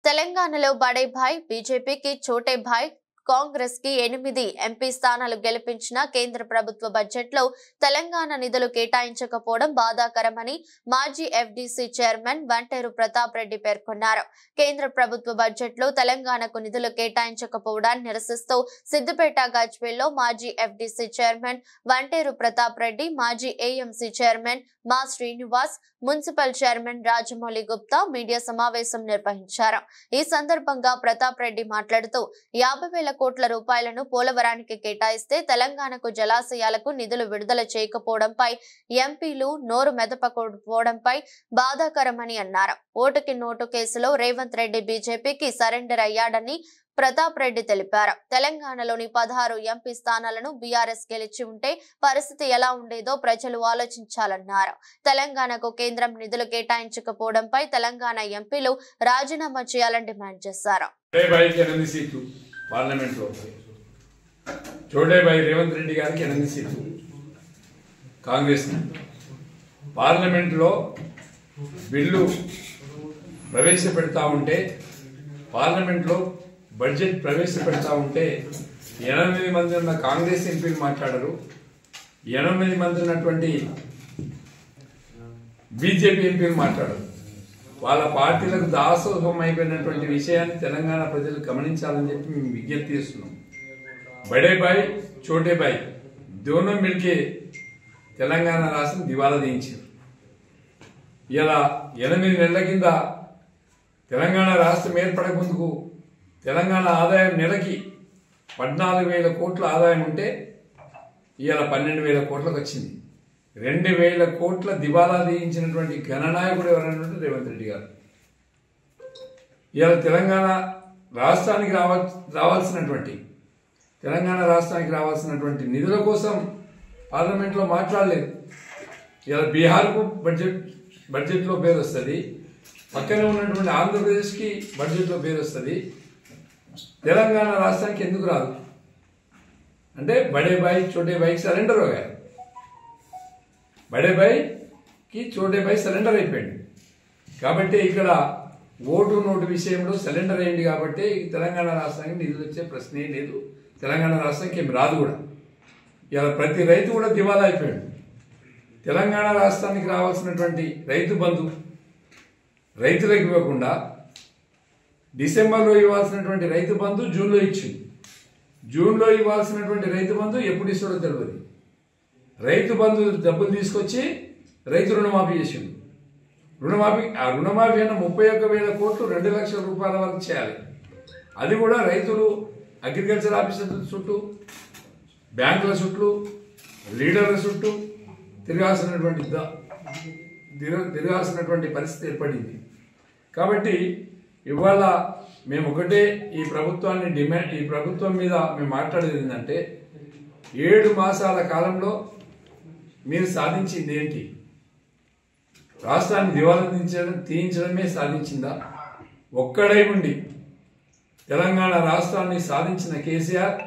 తెలంగాణలో బడే భాయ్ బీజేపీకి చోటే భాయ్ కాంగ్రెస్ కి 8 ఎంపీ స్థానాలు గెలిపించిన కేంద్ర ప్రభుత్వ బడ్జెట్ లో తెలంగాణ నిధులు కేటాయించకపోవడం బాధాకరమని మాజీ ఎఫ్డీసీ చైర్మన్ వంటేరు ప్రతాప్ రెడ్డి పేర్కొన్నారు. కేంద్ర ప్రభుత్వ బడ్జెట్ లో తెలంగాణకు నిధులు కేటాయించకపోవడాన్ని నిరసిస్తూ సిద్దిపేట గజ్వేల్లో మాజీ ఎఫ్డీసీ చైర్మన్ వంటేరు ప్రతాప్ రెడ్డి, మాజీ ఏఎంసీ చైర్మన్ మా Srinivas, municipal chairman Rajamouli Gupta media సమావేశం నిర్వహించారు. ఈ సందర్భంగా ప్రతాప్ రెడ్డి మాట్లాడుతూ 50,000 కోట్ల రూపాయలను పోలవరానికి కేటాయిస్తే తెలంగాణకు జలాశయాలకు నిధులు విడుదల చేయకపోవడంపై ఎంపీలు నోరు మెదపకపోవడంపై బాధాకరమని అన్నారు. ఓటుకి నోటు కేసులో రేవంత్ రెడ్డి బీజేపీకి సరెండర్ అయ్యాడని ప్రతాప్ రెడ్డి తెలిపారు. తెలంగాణలోని 16 ఎంపీ స్థానాలను బీఆర్ఎస్ గెలిచి ఉంటే పరిస్థితి ఎలా ఉండేదో ప్రజలు ఆలోచించాలన్నారు. తెలంగాణకు కేంద్రం నిధులు కేటాయించకపోవడంపై తెలంగాణ ఎంపీలు రాజీనామా చేయాలని డిమాండ్ చేశారు. రేవంత్ రెడ్డి గారికి 8 సీట్లు కాంగ్రెస్ పార్లమెంట్ లో బిల్లు ప్రవేశపెడతా ఉంటే, పార్లమెంట్ లో బడ్జెట్ ప్రవేశపెడతా ఉంటే 8 మంది ఉన్న కాంగ్రెస్ ఎంపీలు మాట్లాడరు, 8 మంది ఉన్నటువంటి బీజేపీ ఎంపీలు మాట్లాడరు. వాళ్ళ పార్టీలకు దాసోహం అయిపోయినటువంటి విషయాన్ని తెలంగాణ ప్రజలు గమనించాలని చెప్పి మేము విజ్ఞప్తి చేస్తున్నాం. బడే బాయ్ చోటే బాయ్ దోనో మిల్కే తెలంగాణ రాష్ట్రం దివాలా తీయించారు. ఇలా 8 నెలల కింద తెలంగాణ రాష్ట్రం ఏర్పడక ముందుకు తెలంగాణ ఆదాయం నెలకి 14,000 కోట్ల ఆదాయం ఉంటే ఇవాళ 12,000 కోట్లకు వచ్చింది. 2,000 కోట్ల దివాలా తీయించినటువంటి గణనాయకుడు ఎవరైనటువంటి రేవంత్ రెడ్డి గారు. ఇవాళ తెలంగాణ రాష్ట్రానికి రావాల్సినటువంటి నిధుల కోసం పార్లమెంట్లో మాట్లాడలేదు. ఇవాళ బీహార్కు బడ్జెట్లో పేరు వస్తుంది, పక్కనే ఉన్నటువంటి ఆంధ్రప్రదేశ్కి బడ్జెట్లో పేరు వస్తుంది, తెలంగాణ రాష్ట్రానికి ఎందుకు రాదు అంటే బడే బాయ్ చోటే బాయ్కి సరెండర్ అయ్యారు. బడే బాయ్కి చోటే బాయ్ సరెండర్ అయిపోయింది కాబట్టి ఇక్కడ ఓటు నోటు విషయంలో సరెండర్ అయింది కాబట్టి తెలంగాణ రాష్ట్రానికి నిధులు వచ్చే ప్రశ్నే లేదు, తెలంగాణ రాష్ట్రానికి ఏమి రాదు కూడా. ఇలా ప్రతి రైతు కూడా దివాలా అయిపోయాడు. తెలంగాణ రాష్ట్రానికి రావాల్సినటువంటి రైతు బంధు రైతులకు ఇవ్వకుండా డిసెంబర్లో ఇవ్వాల్సినటువంటి రైతు బంధు జూన్లో ఇచ్చింది. జూన్లో ఇవ్వాల్సినటువంటి రైతు బంధు ఎప్పుడు ఇస్తాడో తెలియదు. రైతు బంధు డబ్బులు తీసుకొచ్చి రైతు రుణమాఫీ చేసిండు. రుణమాఫీ అన్న 31,000 కోట్లు 2 లక్షల రూపాయల వరకు చేయాలి. అది కూడా రైతులు అగ్రికల్చర్ ఆఫీసర్ల చుట్టూ, బ్యాంకుల చుట్టూ, లీడర్ల చుట్టూ తిరగాల్సినటువంటి పరిస్థితి ఏర్పడింది. కాబట్టి ఇవాళ మేము ఒకటే ఈ ప్రభుత్వం మీద మేము మాట్లాడేది ఏంటంటే 7 మాసాల కాలంలో మీరు సాధించింది ఏంటి? రాష్ట్రాన్ని దివాలా తీయించడమే సాధించిందా? ఒక్కడై ఉండి తెలంగాణ రాష్ట్రాన్ని సాధించిన కేసీఆర్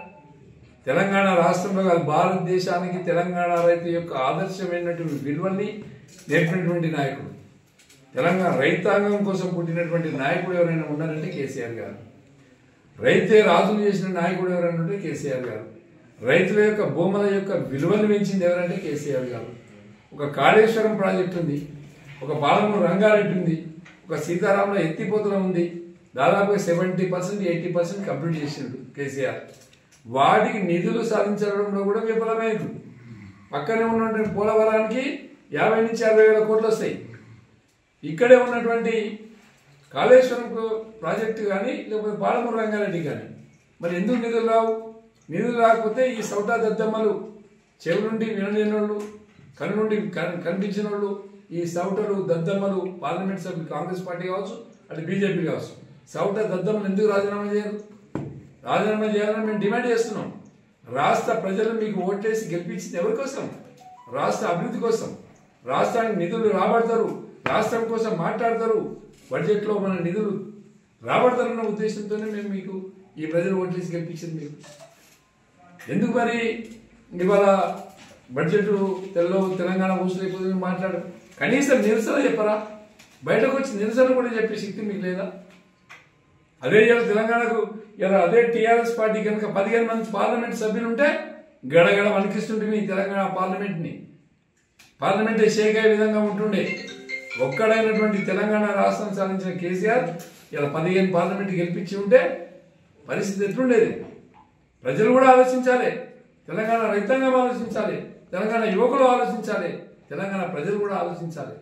తెలంగాణ రాష్ట్రంలో కాదు భారతదేశానికి తెలంగాణ రైతు యొక్క ఆదర్శమైనటువంటి విలువల్ని నేర్పినటువంటి నాయకుడు, తెలంగాణ రైతాంగం కోసం పుట్టినటువంటి నాయకుడు ఎవరైనా ఉన్నారంటే కేసీఆర్ గారు. రైతే రాజులు చేసిన నాయకుడు ఎవరైనా ఉంటే కేసీఆర్ గారు. రైతుల యొక్క భూముల యొక్క విలువలు పెంచింది ఎవరంటే కేసీఆర్ గారు. ఒక కాళేశ్వరం ప్రాజెక్టు ఉంది, ఒక పాలమూరు రంగారెడ్డి ఉంది, ఒక సీతారాముల ఎత్తిపోతల ఉంది. దాదాపు 70% 80% కంప్లీట్ చేసిండు కేసీఆర్. వాటికి నిధులు సాధించడంలో కూడా విఫలమైంది. పక్కనే ఉన్నటువంటి పోలవరానికి 50 నుంచి 60,000 కోట్లు వస్తాయి. ఇక్కడే ఉన్నటువంటి కాళేశ్వరం ప్రాజెక్టు కానీ లేకపోతే పాలమూరు రంగారెడ్డి కానీ మరి ఎందుకు నిధులు రావు? నిధులు రాకపోతే ఈ సౌటా దద్దమ్మలు, చెవి నుండి వినలేని వాళ్ళు, కన్ను నుండి కనిపించిన వాళ్ళు, ఈ సౌటలు దద్దమ్మలు పార్లమెంట్ సభ్యులు కాంగ్రెస్ పార్టీ కావచ్చు, అటు బీజేపీ కావచ్చు, సౌటా దద్దమ్మలు ఎందుకు రాజీనామా చేయరు? రాజీనామా చేయాలని మేము డిమాండ్ చేస్తున్నాం. రాష్ట్ర ప్రజలు మీకు ఓట్లేసి గెలిపించింది ఎవరి కోసం? రాష్ట్ర అభివృద్ధి కోసం. రాష్ట్రానికి నిధులు రాబడతారు, రాష్ట్రం కోసం మాట్లాడతారు, బడ్జెట్లో మన నిధులు రాబడతారన్న ఉద్దేశంతోనే మేము మీకు ఈ ప్రజలు ఓట్లేసి గెలిపించింది. మీకు ఎందుకు మరి ఇవాళ బడ్జెట్ తెలంగాణ ఊసలేకపోతే మాట్లాడరు? కనీసం నిరసన చెప్పరా? బయటకు వచ్చి నిరసన కూడా చెప్పే శక్తి మీకు లేదా? అదే ఇవాళ తెలంగాణకు ఇలా అదే టీఆర్ఎస్ పార్టీ కనుక 15 మంది పార్లమెంట్ సభ్యులు ఉంటే గడగడ వణికిస్తుంటే ఈ తెలంగాణ పార్లమెంట్ షేక్ అయ్యే విధంగా ఉంటుండే. ఒక్కడైనటువంటి తెలంగాణ రాష్ట్రం సాధించిన కేసీఆర్ ఇలా 15 పార్లమెంట్ గెలిపించి ఉంటే పరిస్థితి ఎట్లుండేది? ప్రజలు కూడా ఆలోచించాలి, తెలంగాణ రైతాంగం ఆలోచించాలి, తెలంగాణ యువకులు ఆలోచించాలి, తెలంగాణ ప్రజలు కూడా ఆలోచించాలి.